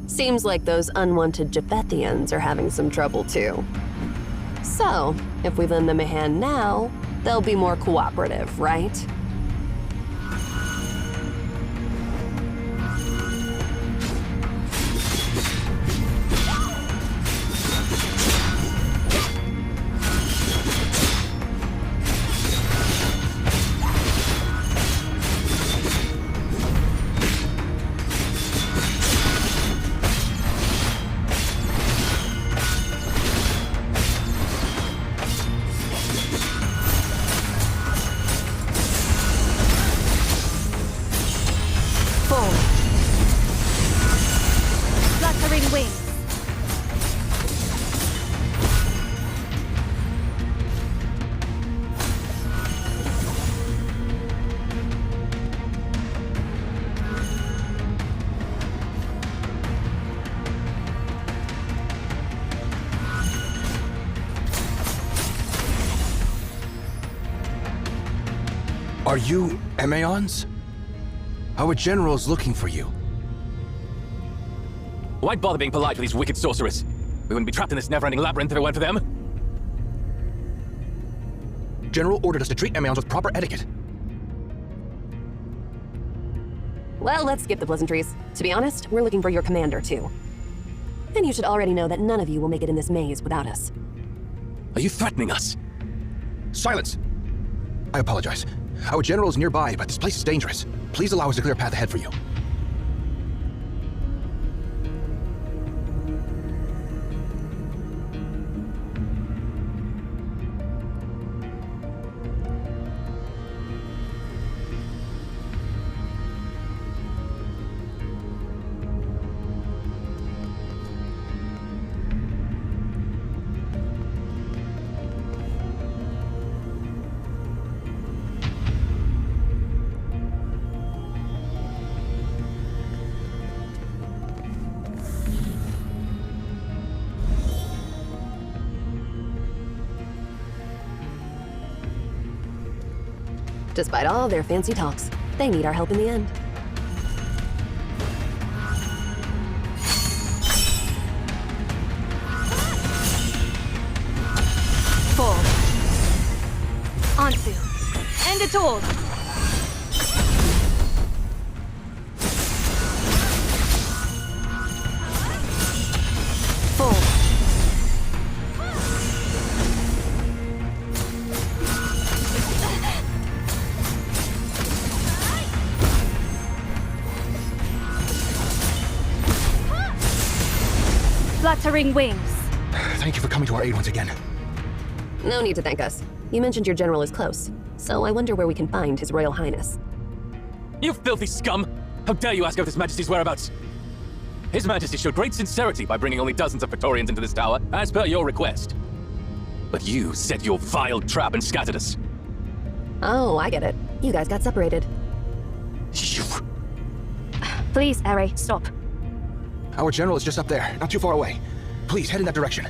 Seems like those unwanted Japhethians are having some trouble too. So, if we lend them a hand now, they'll be more cooperative, right? Fluttering wings. Are you Emaons? Our general is looking for you. Why'd bother being polite with these wicked sorcerers? We wouldn't be trapped in this never-ending labyrinth if it weren't for them. General ordered us to treat Emaons with proper etiquette. Well, let's skip the pleasantries. To be honest, we're looking for your commander, too. And you should already know that none of you will make it in this maze without us. Are you threatening us? Silence! I apologize. Our general is nearby, but this place is dangerous. Please allow us to clear a path ahead for you. Despite all their fancy talks, they need our help in the end. Fall. Ansu. End it all. Fall. Fluttering wings. Thank you for coming to our aid once again. No need to thank us. You mentioned your general is close, so I wonder where we can find His Royal Highness. You filthy scum! How dare you ask of His Majesty's whereabouts? His Majesty showed great sincerity by bringing only dozens of Praetorians into this tower, as per your request. But you set your vile trap and scattered us. Oh, I get it. You guys got separated. You... Please, Ere, stop. Our general is just up there, not too far away. Please, head in that direction.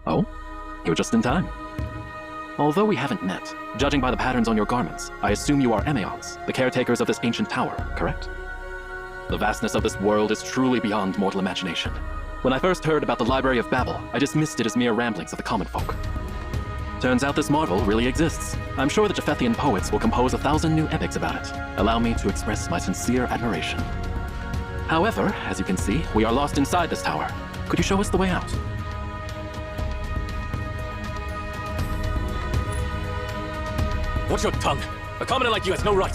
Oh? You're just in time. Although we haven't met, judging by the patterns on your garments, I assume you are Emaons, the caretakers of this ancient tower, correct? The vastness of this world is truly beyond mortal imagination. When I first heard about the Library of Babel, I dismissed it as mere ramblings of the common folk. Turns out this marvel really exists. I'm sure the Japhethian poets will compose 1,000 new epics about it. Allow me to express my sincere admiration. However, as you can see, we are lost inside this tower. Could you show us the way out? Watch your tongue. A commoner like you has no right.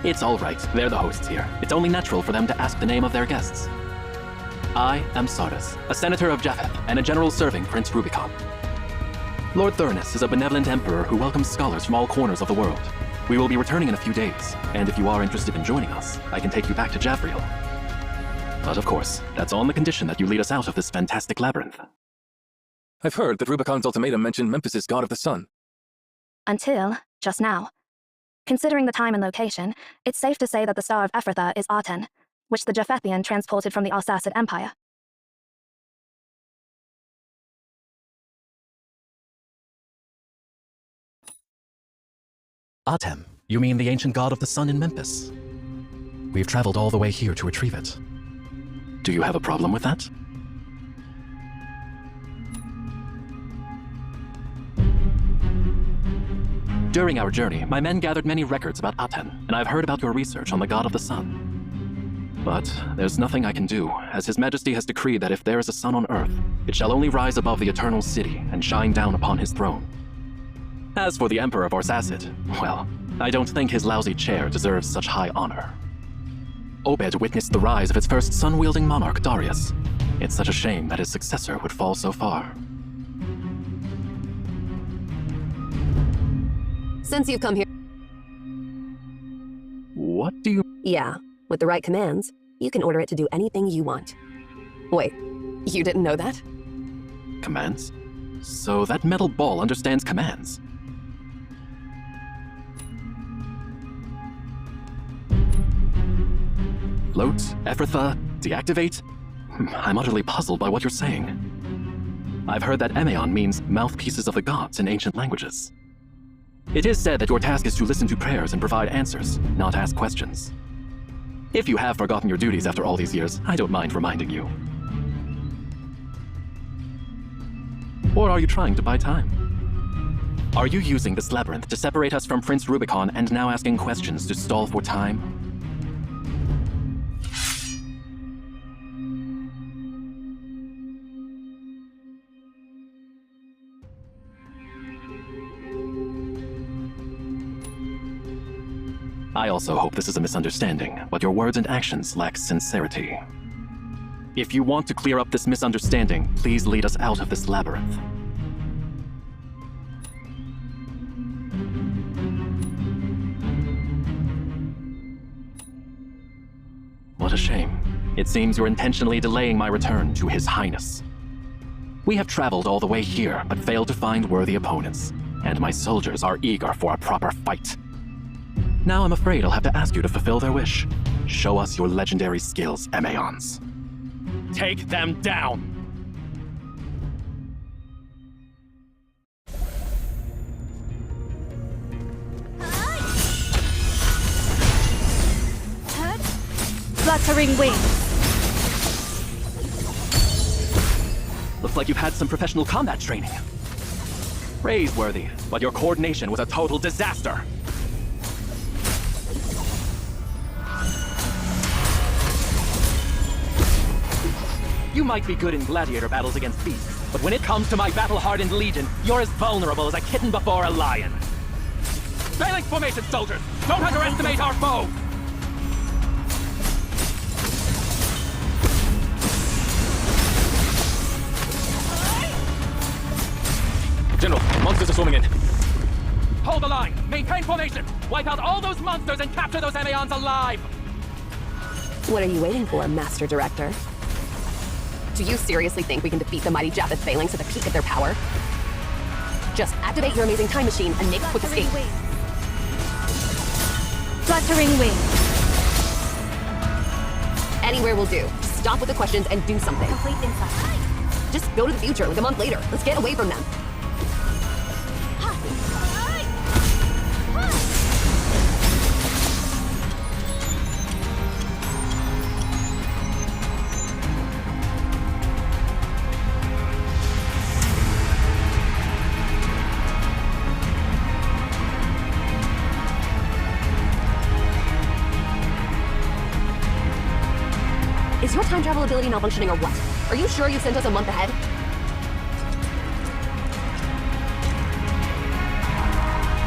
It's all right. They're the hosts here. It's only natural for them to ask the name of their guests. I am Sardis, a senator of Japheth and a general serving Prince Rubicon. Lord Thurnus is a benevolent emperor who welcomes scholars from all corners of the world. We will be returning in a few days, and if you are interested in joining us, I can take you back to Javriel. But of course, that's on the condition that you lead us out of this fantastic labyrinth. I've heard that Rubicon's ultimatum mentioned Memphis' god of the sun. Until just now. Considering the time and location, it's safe to say that the Star of Ephrathah is Aten, which the Japhethian transported from the Arsacid Empire. Atem, you mean the ancient god of the sun in Memphis? We've traveled all the way here to retrieve it. Do you have a problem with that? During our journey, my men gathered many records about Aten, and I've heard about your research on the god of the sun. But there's nothing I can do, as His Majesty has decreed that if there is a sun on Earth, it shall only rise above the eternal city and shine down upon his throne. As for the Emperor of Arsacid, well, I don't think his lousy chair deserves such high honor. Obed witnessed the rise of its first sun-wielding monarch, Darius. It's such a shame that his successor would fall so far. Since you've come here, What do you... yeah, with the right commands, you can order it to do anything you want. Wait, you didn't know that? commands? So that metal ball understands commands. Float, Ephrathah, deactivate? I'm utterly puzzled by what you're saying. I've heard that Emeon means mouthpieces of the gods in ancient languages. It is said that your task is to listen to prayers and provide answers, not ask questions. If you have forgotten your duties after all these years, I don't mind reminding you. Or are you trying to buy time? Are you using this labyrinth to separate us from Prince Rubicon and now asking questions to stall for time? I also hope this is a misunderstanding, but your words and actions lack sincerity. If you want to clear up this misunderstanding, please lead us out of this labyrinth. What a shame. It seems you're intentionally delaying my return to His Highness. We have traveled all the way here, but failed to find worthy opponents, and my soldiers are eager for a proper fight. Now I'm afraid I'll have to ask you to fulfill their wish. Show us your legendary skills, Emeons. Take them down! Fluttering wings. Looks like you've had some professional combat training. Praiseworthy, but your coordination was a total disaster. You might be good in gladiator battles against beasts, but when it comes to my battle-hardened legion, you're as vulnerable as a kitten before a lion. Phalanx formation, soldiers! Don't underestimate our foe! General, monsters are swarming in. Hold the line! Maintain formation! Wipe out all those monsters and capture those Emeons alive! What are you waiting for, Master Director? Do you seriously think we can defeat the mighty Japheth Phalanx at the peak of their power? Just activate your amazing time machine and make a quick escape. Fluttering wings. Anywhere will do. Stop with the questions and do something. Complete insight. Just go to the future like a month later. Let's get away from them. Is your time travel ability malfunctioning or what? Are you sure you sent us a month ahead?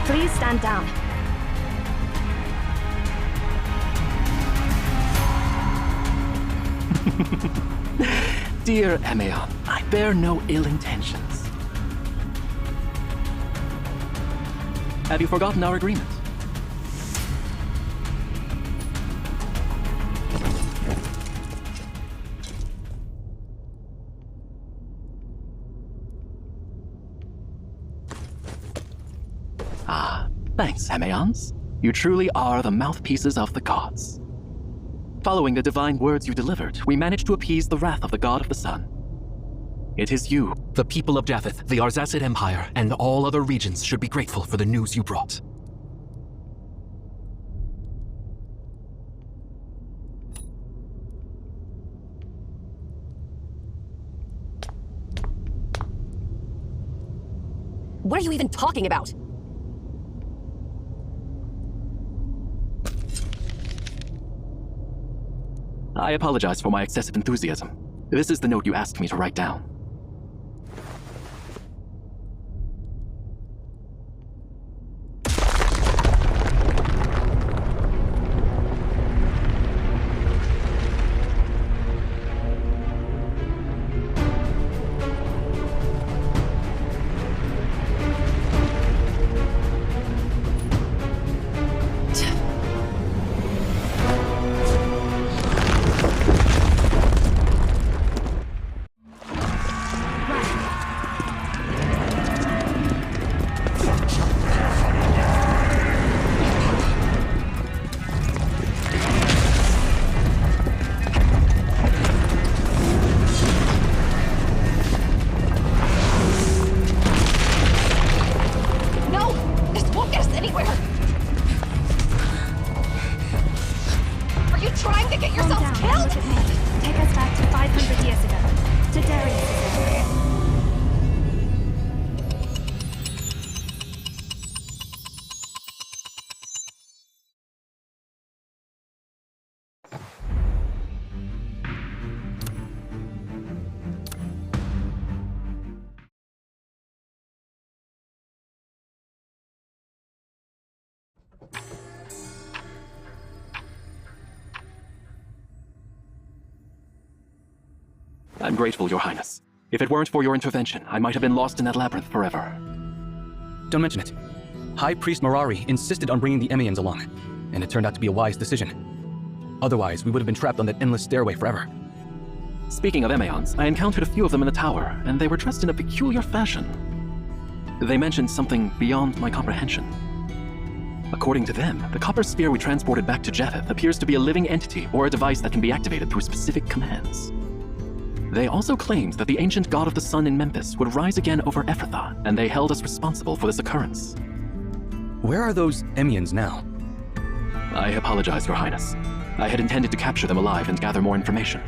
Please stand down. Dear Emeon, I bear no ill intentions. Have you forgotten our agreement? Thanks, Emeons. You truly are the mouthpieces of the gods. Following the divine words you delivered, we managed to appease the wrath of the God of the Sun. It is you. The people of Japheth, the Arsacid Empire, and all other regions should be grateful for the news you brought. What are you even talking about? I apologize for my excessive enthusiasm. This is the note you asked me to write down. I'm grateful, Your Highness. If it weren't for your intervention, I might have been lost in that labyrinth forever. Don't mention it. High Priest Mirari insisted on bringing the Emeons along, and it turned out to be a wise decision. Otherwise, we would have been trapped on that endless stairway forever. Speaking of Emeons, I encountered a few of them in the tower, and they were dressed in a peculiar fashion. They mentioned something beyond my comprehension. According to them, the copper sphere we transported back to Japheth appears to be a living entity or a device that can be activated through specific commands. They also claimed that the ancient god of the sun in Memphis would rise again over Ephrathah, and they held us responsible for this occurrence. Where are those Emeons now? I apologize, Your Highness. I had intended to capture them alive and gather more information.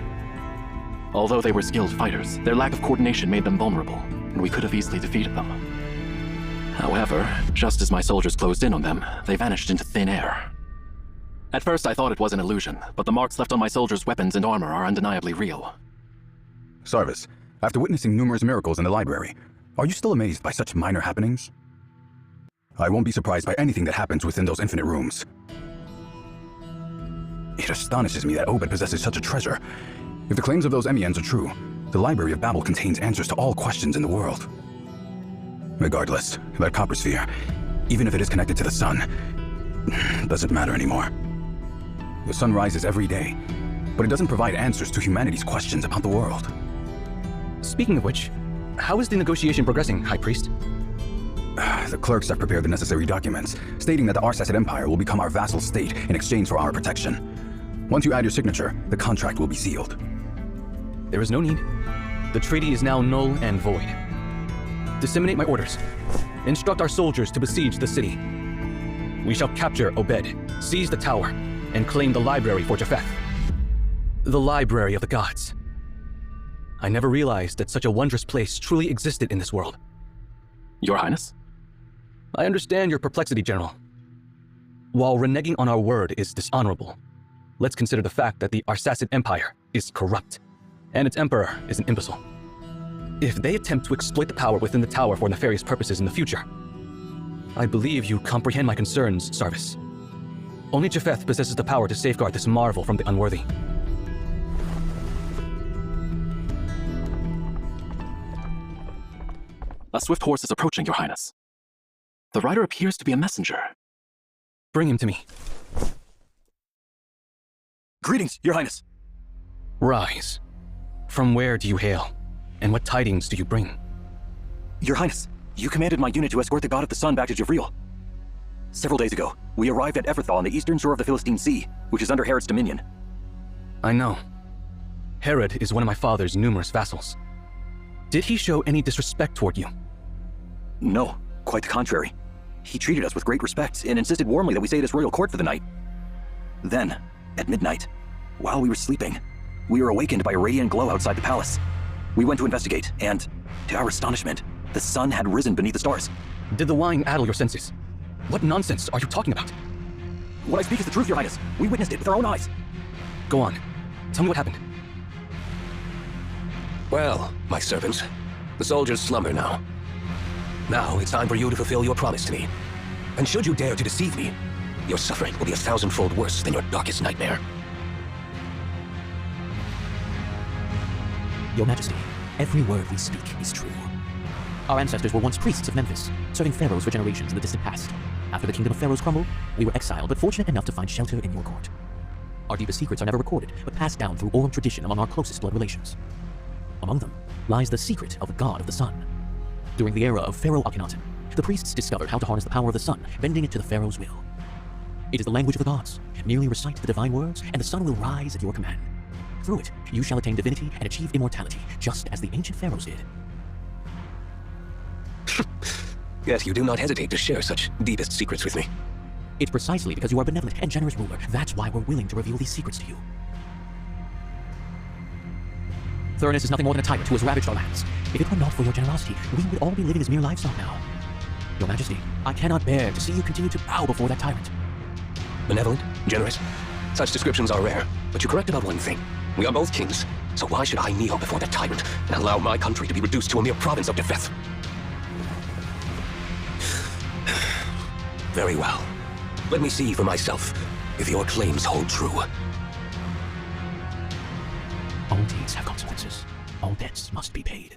Although they were skilled fighters, their lack of coordination made them vulnerable, and we could have easily defeated them. However, just as my soldiers closed in on them, they vanished into thin air. At first I thought it was an illusion, but the marks left on my soldiers' weapons and armor are undeniably real. Sarvis, after witnessing numerous miracles in the library, are you still amazed by such minor happenings? I won't be surprised by anything that happens within those infinite rooms. It astonishes me that Obed possesses such a treasure. If the claims of those Emeons are true, the Library of Babel contains answers to all questions in the world. Regardless, that copper sphere, even if it is connected to the sun, doesn't matter anymore. The sun rises every day, but it doesn't provide answers to humanity's questions about the world. Speaking of which, how is the negotiation progressing, High Priest? The clerks have prepared the necessary documents, stating that the Arsacid Empire will become our vassal state in exchange for our protection. Once you add your signature, the contract will be sealed. There is no need. The treaty is now null and void. Disseminate my orders. Instruct our soldiers to besiege the city. We shall capture Obed, seize the tower, and claim the library for Japheth. The Library of the Gods. I never realized that such a wondrous place truly existed in this world. Your Highness? I understand your perplexity, General. While reneging on our word is dishonorable, let's consider the fact that the Arsacid Empire is corrupt, and its emperor is an imbecile. If they attempt to exploit the power within the tower for nefarious purposes in the future, I believe you comprehend my concerns, Sarvis. Only Japheth possesses the power to safeguard this marvel from the unworthy. A swift horse is approaching, Your Highness. The rider appears to be a messenger. Bring him to me. Greetings, Your Highness. Rise. From where do you hail? And what tidings do you bring? Your Highness, you commanded my unit to escort the God of the Sun back to Javriel. Several days ago, we arrived at Ephrathah on the eastern shore of the Philistine Sea, which is under Herod's dominion. I know. Herod is one of my father's numerous vassals. Did he show any disrespect toward you? No, quite the contrary. He treated us with great respect and insisted warmly that we stay at his royal court for the night. Then, at midnight, while we were sleeping, we were awakened by a radiant glow outside the palace. We went to investigate, and, to our astonishment, the sun had risen beneath the stars. Did the wine addle your senses? What nonsense are you talking about? What I speak is the truth, Your Highness. We witnessed it with our own eyes. Go on. Tell me what happened. Well, my servants, the soldiers slumber now. Now it's time for you to fulfill your promise to me. And should you dare to deceive me, your suffering will be 1,000-fold worse than your darkest nightmare. Your Majesty, every word we speak is true. Our ancestors were once priests of Memphis, serving pharaohs for generations in the distant past. After the kingdom of pharaohs crumbled, we were exiled, but fortunate enough to find shelter in your court. Our deepest secrets are never recorded, but passed down through oral tradition among our closest blood relations. Among them lies the secret of the god of the sun. During the era of Pharaoh Akhenaten, the priests discovered how to harness the power of the sun, bending it to the pharaoh's will. It is the language of the gods. Merely recite the divine words, and the sun will rise at your command. Through it, you shall attain divinity and achieve immortality, just as the ancient pharaohs did. Yet you do not hesitate to share such deepest secrets with me. It's precisely because you are a benevolent and generous ruler. That's why we're willing to reveal these secrets to you. Thurnus is nothing more than a tyrant who has ravaged our lands. If it were not for your generosity, we would all be living as mere livestock now. Your Majesty, I cannot bear to see you continue to bow before that tyrant. Benevolent, generous, such descriptions are rare, but you're correct about one thing. We are both kings, so why should I kneel before that tyrant and allow my country to be reduced to a mere province of Japheth? Very well. Let me see for myself if your claims hold true. All deeds have consequences. All debts must be paid.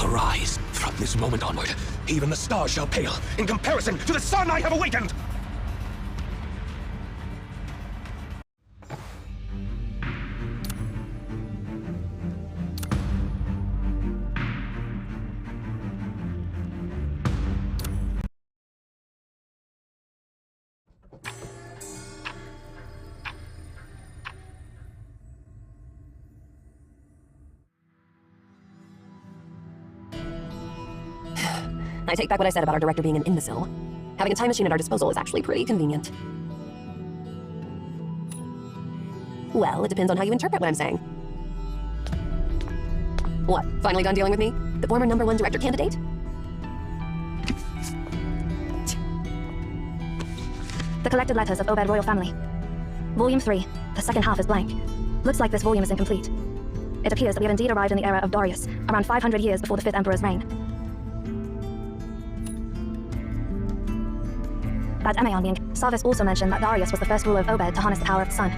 Arise. From this moment onward, even the stars shall pale in comparison to the sun I have awakened! I take back what I said about our director being an imbecile. Having a time machine at our disposal is actually pretty convenient. Well, it depends on how you interpret what I'm saying. What, finally done dealing with me? The former #1 director candidate? The collected letters of Obed royal family. Volume 3. The second half is blank. Looks like this volume is incomplete. It appears that we have indeed arrived in the era of Darius, around 500 years before the 5th emperor's reign. That Emeon being, Sarvis also mentioned that Darius was the first ruler of Obed to harness the power of the sun.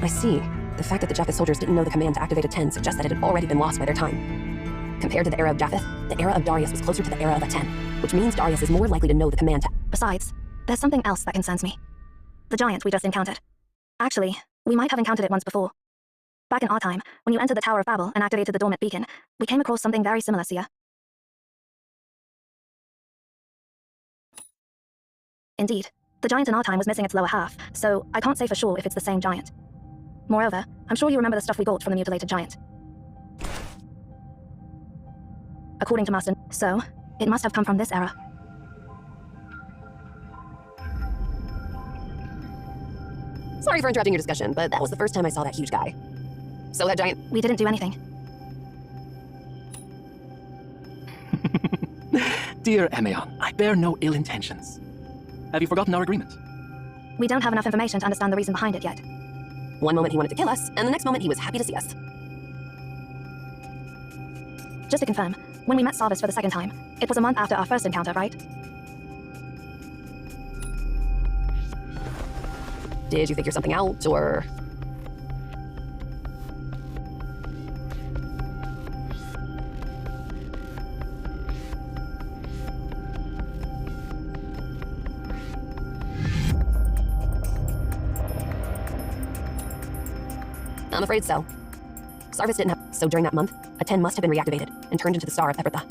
I see. The fact that the Japheth soldiers didn't know the command to activate a 10 suggests that it had already been lost by their time. Compared to the era of Japheth, the era of Darius was closer to the era of a 10, which means Darius is more likely to know the command to... Besides, there's something else that concerns me. The giant we just encountered. Actually, we might have encountered it once before. Back in our time, when you entered the Tower of Babel and activated the dormant beacon, we came across something very similar, Sia. Indeed, the giant in our time was missing its lower half, so I can't say for sure if it's the same giant. Moreover, I'm sure you remember the stuff we got from the mutilated giant. According to Master, so, it must have come from this era. Sorry for interrupting your discussion, but that was the first time I saw that huge guy. So that giant... We didn't do anything. Dear Emeon, I bear no ill intentions. Have you forgotten our agreement? We don't have enough information to understand the reason behind it yet. One moment he wanted to kill us, and the next moment he was happy to see us. Just to confirm, when we met Sarvis for the second time, it was a month after our first encounter, right? Did you figure something out, or... I'm afraid so. Sarvis didn't have... So during that month, a 10 must have been reactivated and turned into the Star of Epirtha.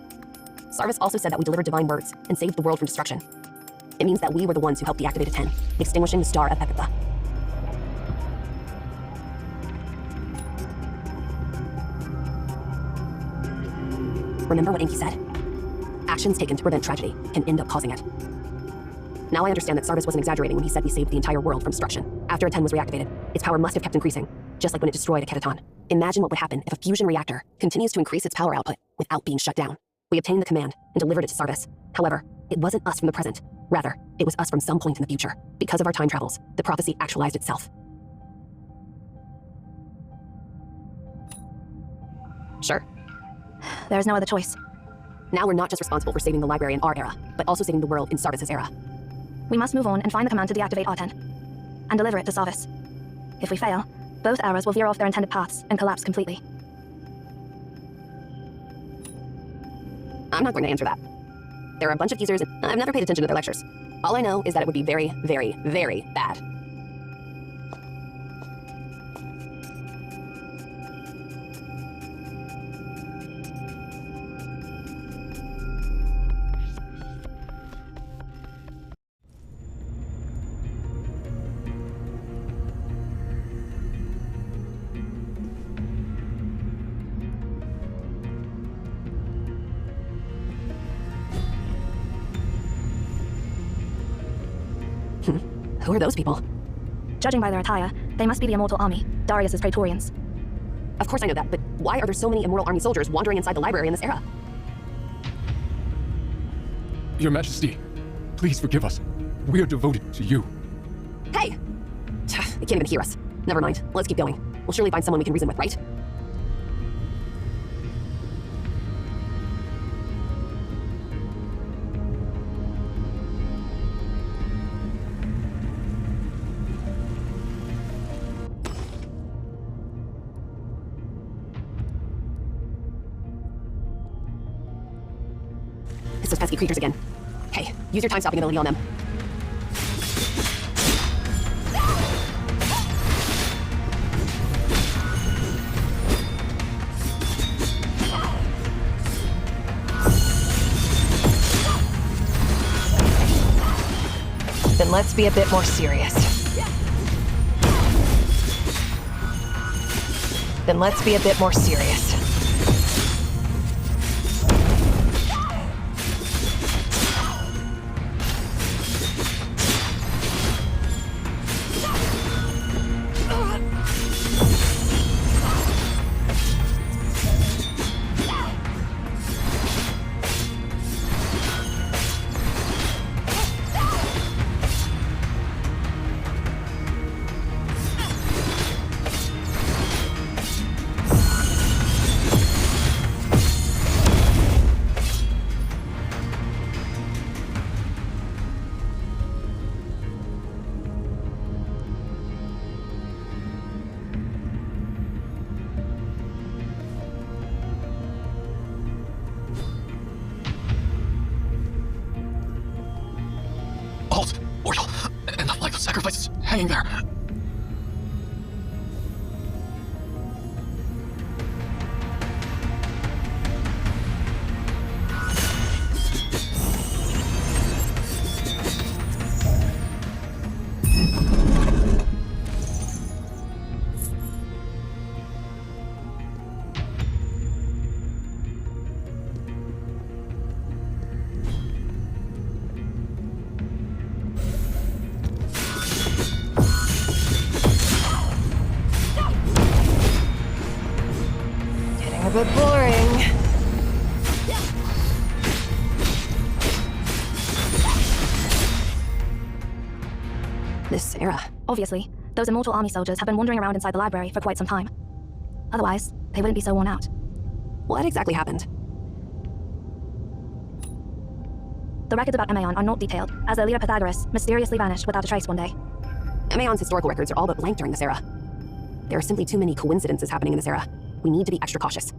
Sarvis also said that we delivered divine words and saved the world from destruction. It means that we were the ones who helped deactivate a 10, extinguishing the Star of Epirtha. Remember what Enki said? Actions taken to prevent tragedy can end up causing it. Now I understand that Sarvis wasn't exaggerating when he said we saved the entire world from destruction. After a 10 was reactivated, its power must have kept increasing, just like when it destroyed a Keteton. Imagine what would happen if a fusion reactor continues to increase its power output without being shut down. We obtained the command and delivered it to Sarvis. However, it wasn't us from the present. Rather, it was us from some point in the future. Because of our time travels, the prophecy actualized itself. Sure. There's no other choice. Now we're not just responsible for saving the library in our era, but also saving the world in Sarvis's era. We must move on and find the command to deactivate R10 and deliver it to Sarvis. If we fail, both eras will veer off their intended paths and collapse completely. I'm not going to answer that. There are a bunch of geezers, and I've never paid attention to their lectures. All I know is that it would be very, very, very bad. Who are those people? Judging by their attire, they must be the Immortal Army, Darius's Praetorians. Of course I know that, but why are there so many Immortal Army soldiers wandering inside the library in this era? Your Majesty, please forgive us. We are devoted to you. Hey! They can't even hear us. Never mind, let's keep going. We'll surely find someone we can reason with, right? It's those pesky creatures again. Hey, use your time-stopping ability on them. Then let's be a bit more serious. Then let's be a bit more serious. Halt! Oriel! Enough lifeless sacrifices hanging there! A bit boring. This era. Obviously, those Immortal Army soldiers have been wandering around inside the library for quite some time. Otherwise, they wouldn't be so worn out. What exactly happened? The records about Emaon are not detailed, as their leader Pythagoras mysteriously vanished without a trace one day. Emaon's historical records are all but blank during this era. There are simply too many coincidences happening in this era. We need to be extra cautious.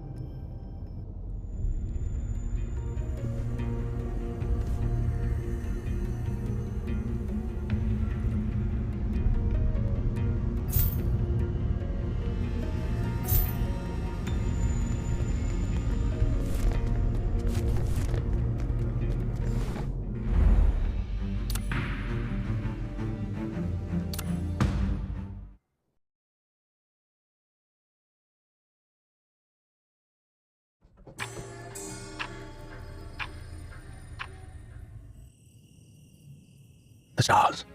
The stars.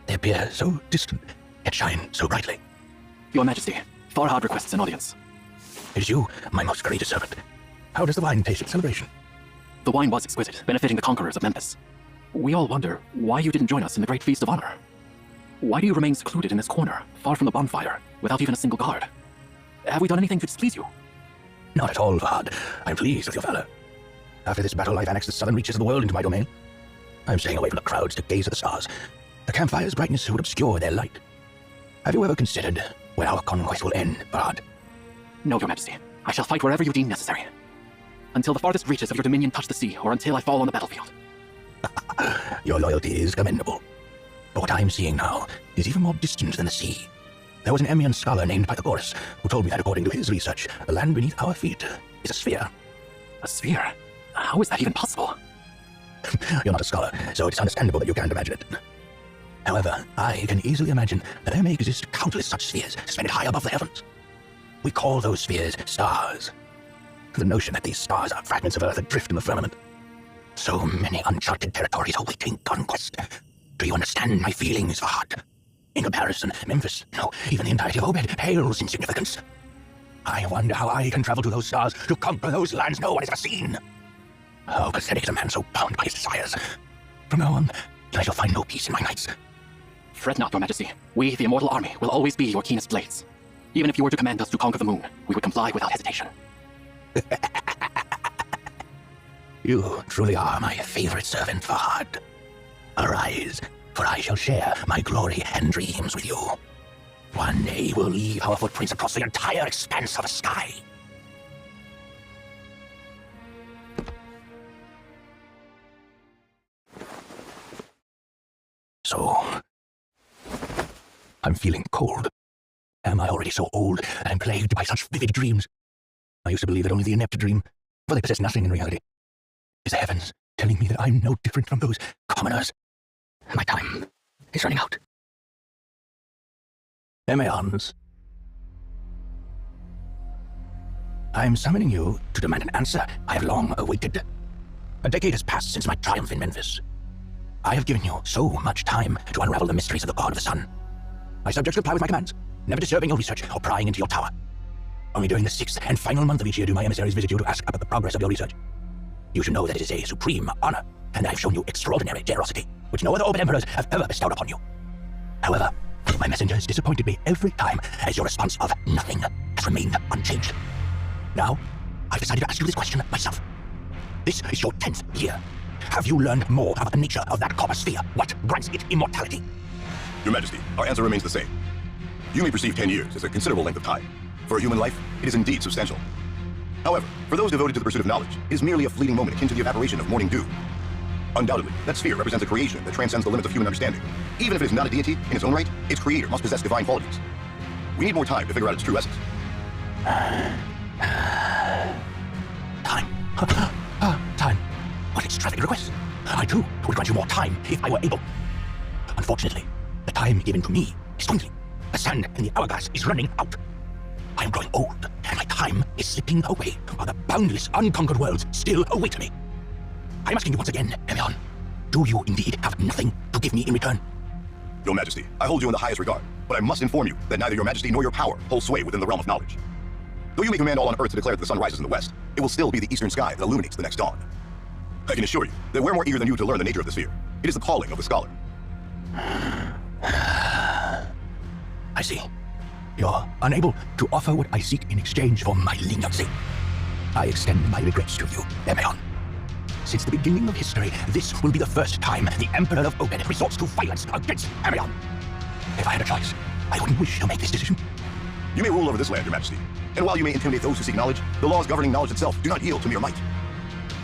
They appear so distant, yet shine so brightly. Your Majesty, Farhad requests an audience. It is you, my most gracious servant. How does the wine taste at celebration? The wine was exquisite, benefiting the conquerors of Memphis. We all wonder why you didn't join us in the great feast of honor. Why do you remain secluded in this corner, far from the bonfire, without even a single guard? Have we done anything to displease you? Not at all, Farhad. I'm pleased with your valor. After this battle, I've annexed the southern reaches of the world into my domain. I'm staying away from the crowds to gaze at the stars. The campfire's brightness would obscure their light. Have you ever considered where our conquest will end, Farhad? No, Your Majesty. I shall fight wherever you deem necessary. Until the farthest reaches of your dominion touch the sea, or until I fall on the battlefield. Your loyalty is commendable. But what I'm seeing now is even more distant than the sea. There was an Emian scholar named Pythagoras who told me that according to his research, the land beneath our feet is a sphere. A sphere? How is that even possible? You're not a scholar, so it's understandable that you can't imagine it. However, I can easily imagine that there may exist countless such spheres suspended high above the heavens. We call those spheres stars. The notion that these stars are fragments of Earth adrift in the firmament. So many uncharted territories awaiting conquest. Do you understand my feelings, Farhad? In comparison, Memphis, no, even the entirety of Obed, pales in significance. I wonder how I can travel to those stars to conquer those lands no one has ever seen. How pathetic is a man so bound by his desires. From now on, I shall find no peace in my nights. Fret not, Your Majesty. We, the Immortal Army, will always be your keenest blades. Even if you were to command us to conquer the moon, we would comply without hesitation. You truly are my favorite servant, Farhad. Arise, for I shall share my glory and dreams with you. One day we'll leave our footprints across the entire expanse of the sky. So, I'm feeling cold. Am I already so old that I'm plagued by such vivid dreams? I used to believe that only the inept dream, for they possess nothing in reality. Is the heavens telling me that I'm no different from those commoners? My time is running out. Emeons, I'm summoning you to demand an answer I have long awaited. A decade has passed since my triumph in Memphis. I have given you so much time to unravel the mysteries of the God of the Sun. My subjects comply with my commands, never disturbing your research or prying into your tower. Only during the 6th and final month of each year do my emissaries visit you to ask about the progress of your research. You should know that it is a supreme honor, and I have shown you extraordinary generosity, which no other Obed emperors have ever bestowed upon you. However, my messengers disappointed me every time, as your response of nothing has remained unchanged. Now, I've decided to ask you this question myself. This is your 10th year. Have you learned more about the nature of that copper sphere? What grants it immortality? Your Majesty, our answer remains the same. You may perceive 10 years as a considerable length of time. For a human life, it is indeed substantial. However, for those devoted to the pursuit of knowledge, it is merely a fleeting moment akin to the evaporation of morning dew. Undoubtedly, that sphere represents a creation that transcends the limits of human understanding. Even if it is not a deity in its own right, its creator must possess divine qualities. We need more time to figure out its true essence. Time. Time. What extravagant request. I too would grant you more time if I were able. Unfortunately, the time given to me is dwindling. The sand in the hourglass is running out. I am growing old, and my time is slipping away, while the boundless, unconquered worlds still await me. I am asking you once again, Emeon, do you indeed have nothing to give me in return? Your Majesty, I hold you in the highest regard, but I must inform you that neither your Majesty nor your power hold sway within the realm of knowledge. Though you may command all on Earth to declare that the sun rises in the west, it will still be the eastern sky that illuminates the next dawn. I can assure you that we're more eager than you to learn the nature of the sphere. It is the calling of the scholar. I see. You're unable to offer what I seek in exchange for my leniency. I extend my regrets to you, Emeon. Since the beginning of history, this will be the first time the Emperor of Obed resorts to violence against Emeon. If I had a choice, I wouldn't wish to make this decision. You may rule over this land, Your Majesty. And while you may intimidate those who seek knowledge, the laws governing knowledge itself do not yield to mere might.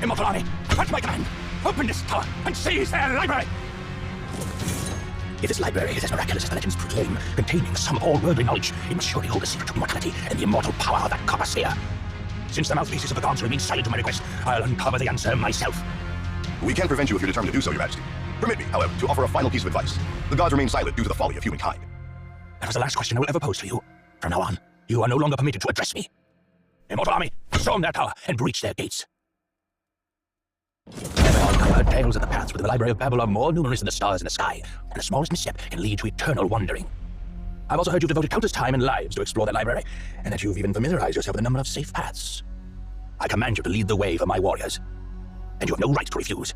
Immortal Army, at my command, open this tower and seize their library! If this library is as miraculous as the legends proclaim, containing some all-worldly knowledge, it must surely hold the secret to immortality and the immortal power of that copper sphere. Since the mouthpieces of the gods remain silent to my request, I'll uncover the answer myself. We can prevent you if you're determined to do so, Your Majesty. Permit me, however, to offer a final piece of advice. The gods remain silent due to the folly of humankind. That was the last question I will ever pose to you. From now on, you are no longer permitted to address me. Immortal Army, storm their tower and breach their gates. Everyone, I've heard tales of the paths within the Library of Babel are more numerous than the stars in the sky, and the smallest misstep can lead to eternal wandering. I've also heard you've devoted countless time and lives to explore that library, and that you've even familiarized yourself with a number of safe paths. I command you to lead the way for my warriors, and you have no right to refuse.